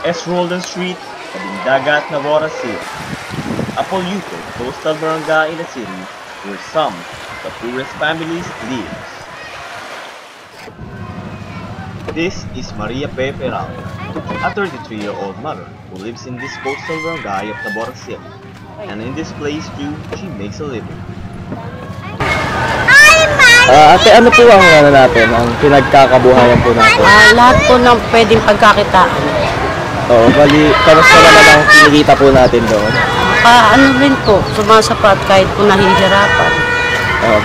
S. Roldan Street, tabing dagat na Bora City. A polluted coastal barangay in the city where some of the poorest families live. This is Maria P. Peralta, a 33-year-old mother who lives in this coastal barangay of Tabora City. And in this place too, she makes a living. Ate, ano po ang natin, ang pinagkakabuhayan po natin? Lahat po ng pwedeng pagkakitaan. Oo, bali, kamusta naman ang kinikita po natin doon? Ano rin po, sumasapat kahit po nahihirapan.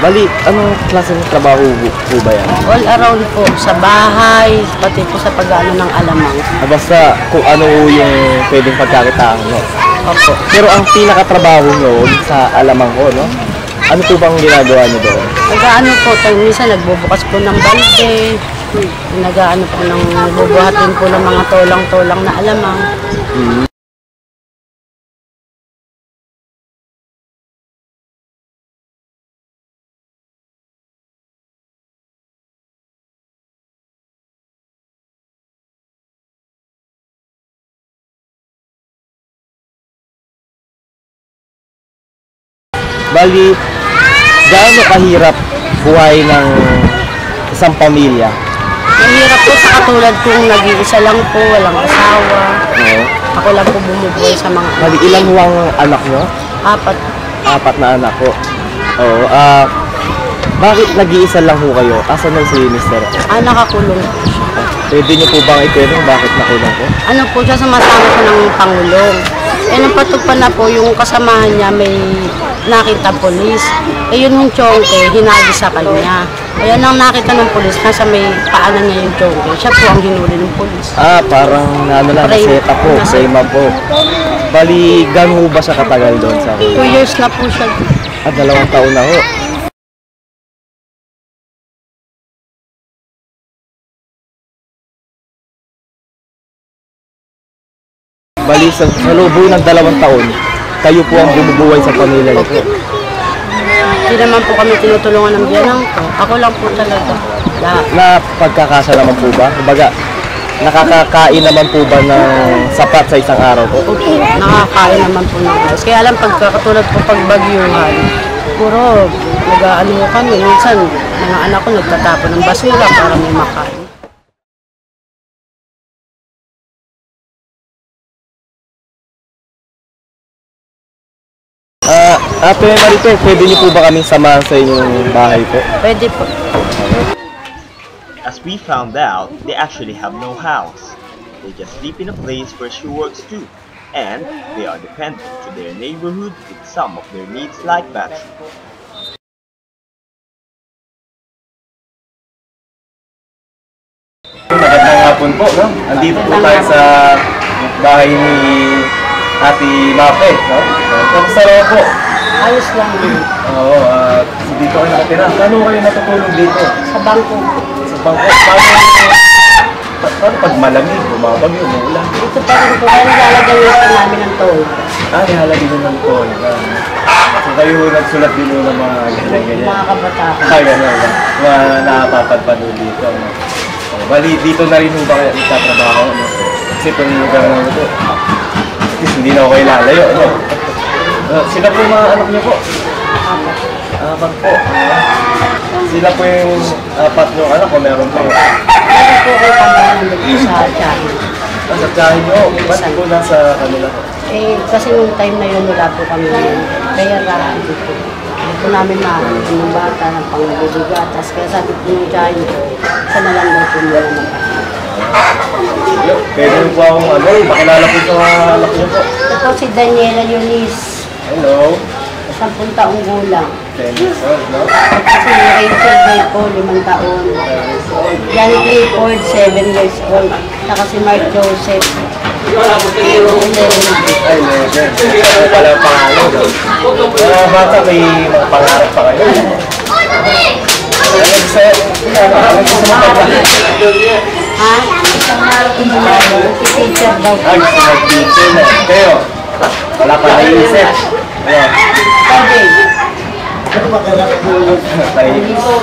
Bali, anong klase ng trabaho po ba yan? All around po, sa bahay, pati po sa pag-ano ng alamang. Basta kung ano yung pwedeng pagkakitaan, no? Opo. Pero ang pinakatrabaho nyo sa alamang ko, no? Ano po bang ginagawa nyo doon? Nag-ano po, minsan nagbubukas po ng balde, nag-ano po ng bubuhatin po ng mga tolang-tolang na alamang. Bali, gaano kahirap buhay ng isang pamilya? Mahirap po sa katulad kung nag-iisa lang po, walang asawa. Oo. Ako lang po bumubuhay sa mga Bali, ilang huwang anak nyo? 4. 4 na anak ko. Oo. Bakit nag-iisa lang ho kayo? Asan na si Mr.? Nakakulong po siya. Pwede niyo po bang itanong bakit nakulong ko? Ano po siya, sumasama siya ng Pangulong. Nung patugpan na po, yung kasamahan niya may nakita polis. Yun yung chongke, hinagi sa kanya. Kaya nang nakita ng polis, nasa may paanan niya yung chongke. Siya po ang hinuli ng polis. Parang ano lang, naseta po, sema po. Bali, gano'n ba siya katagal doon sa akin? 2 years na po siya. 2 taon na ho. Bali, sa loob ng 2 taon, kayo po ang bumubuhay sa pamilya niyo po. Hindi naman po kami tinutulungan ng biyanang ko. Ako lang po talaga. Lahat. Na pagkakasya naman po ba? Kumbaga, nakakakain naman po ba ng sapat sa isang araw po? Opo, nakakain naman po ng ayos. Kaya alam, pagkakatulad po pagbagyuhan, puro nag-ano kami. Minsan, mga anak ko nagtatapon ng basura para may makain. Ate Maripe, pwede niyo po ba kaming samahan sa inyong bahay po? Pwede po. As we found out, they actually have no house. They just sleep in a place where she works too. And they are dependent to their neighborhood with some of their needs like bathroom. Magandang hapon po, no? Andito po tayo sa bahay ni Ate Mape, no? Kamusta naman po? Ayos lang din. Oo, dito kayo nakatira. Paano kayo natutulog dito? Sa bangko. Sa bangko. Paano pag malamig, bumabagyo, umuulan? Dito pa rin po. Kaya nilalagay lang namin ng toll. Nilalagay din ng toll. So kayo nagsulat din ng mga ganyan-ganyan? Mga kabataan. Gano'n. Mga nakapapagpanood dito. Bali, dito na rin ba kayo nagtatrabaho? Kasi itong lugar na ito, at least hindi na ako kayo lalayo. Sila po yung mga anak niyo po? 4 po. Sila po yung 4 yung anak o meron po? Meron po kayo pagkakalog sa tiyahin. Sa tiyahin niyo? Ba't po nasa kanila po? Kasi yung time na yun wala po kami pera dito. Hindi po namin makakit ng bata ng pangbubugatas. Kaya sabi po yung tiyahin ko, siya na lang daw po nila Pwede po akong pakilala po sa mga anak niyo po. Ito si Daniela Eunice. Hello. 10 taong gulang. 10 years old, no? Kasi Rachel Bay po, 5 taon. Johnny Clifford, 7 years old. Saka si Mark Joseph. 11. Ay, legend. Ano pala ang pangalan, no? Mga bata, may mga pangarap pa kayo. Ha? Si teacher daw. Ay, si mag-teacher na. Kayo, wala pa naisip. Okay.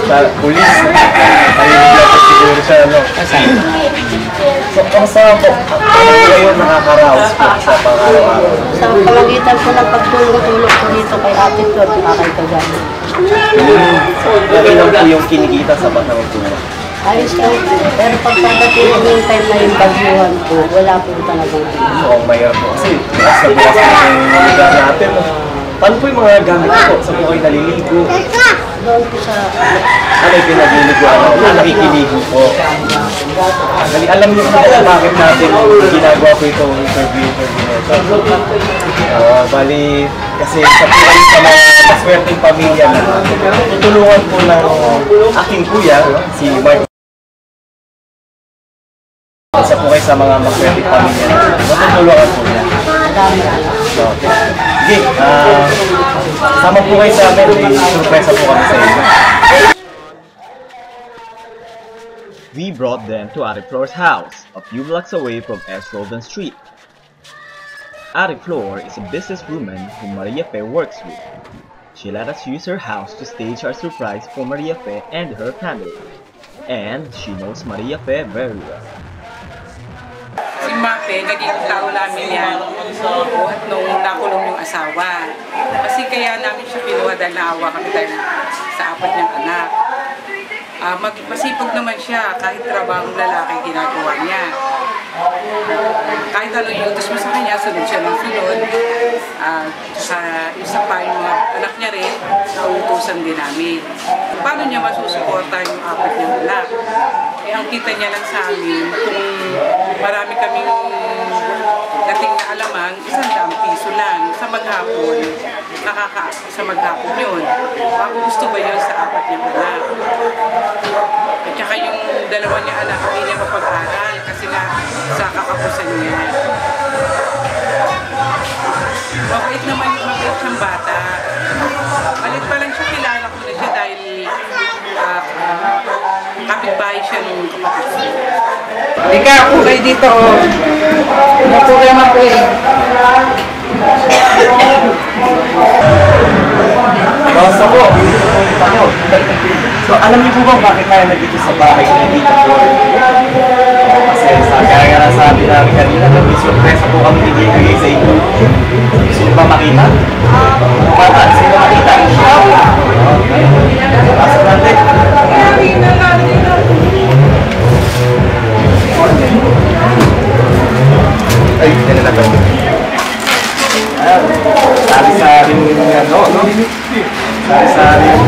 Sa pulis. Ay, hindi ako siguro siya, no? So, kamusta po? Ano po kayo nakakaraos po sa pang-araw-araw? Sa pamagitan po ng pagtulong-tulong po dito kay Ate Flor, kay Kagano. Laki lang po yung kinikita sa pagtulong. Ayos lang po. Pero pagpadating yung time na yung bagyuhan po, wala po talagang So, ang mayroon po kasi bukas na bukas na yung lugar natin. Paano po yung mga gamit po? Sa po kayo naliligo? doon po sa... Ano yung pinaliligo? Ano nakikiligo po? Alam niyo po bakit natin ginagawa po itong interview nito. Bali, kasi sa buhay sa mga maswerteng pamilya na tutulungan po ng aking kuya, si Mark. Isa po kayo sa mga maswerteng pamilya na matutulungan po niya. So, sige, sama po kayo sa amin, may surpresa po kami sa inyo. We brought them to Ate Flor's house, a few blocks away from S. Roden Street. Ate Flor is a businesswoman whom Maria Fe works with. She let us use her house to stage our surprise for Maria Fe and her family. And she knows Maria Fe very well. Si Mape, naging tao namin yan nung nakulong yung asawa. Kasi kaya namin siya kinuha dahil naawa kami dahil sa apat niyang anak. Masipag naman siya, kahit trabahong lalaki ginagawa niya. Kahit ano yung utos mo sa kanya, sunod siya ng sunod. Sa isa pa yung mga anak niya rin, nauutosan din namin. Paano niya masusuporta yung apat niyang anak? Ang kita niya lang sa amin, kung marami kaming dating na alamang, 100 piso lang. Sa maghapon, sa maghapon yun. Gusto ba yun sa apat niyang anak? At saka yung dalawa niya anak, hindi niya mapag-aral kasi nga sa kakapusan niya. Mabait naman yung mabait siyang bata. Malit pa lang siya, kilala ko na siya dahil kapitbahay siya nung kapatid siya. Ika, ako kayo dito. May problema po eh. Basta po, so alam niyo po ba bakit tayo nandito sa bahay ng Tita Flor? Kasi kaya na sabi namin kanina, may surpresa po kami bigay sa inyo. Gusto niyo ba makita? Bata, sino makita? Pasok natin. Ay, yan na lang. Sari-sari yung ano, no? Sari-sari yung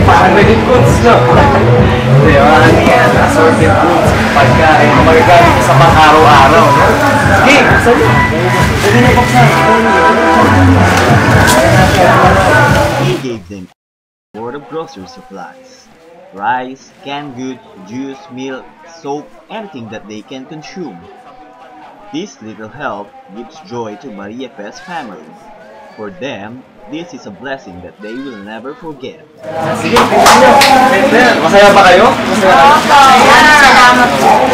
parang ready goods, no? Hindi, ano yan, assorted goods, pagkain, magagamit sa pang-araw-araw, no? Sige, sabi. Sabi na buksan. He gave them a board of grocery supplies. Rice, canned goods, juice, milk, soap, anything that they can consume. This little help gives joy to Maria Fe's family. For them, this is a blessing that they will never forget. Sige, tingnan nyo. Masaya ba kayo? Masaya. Salamat po.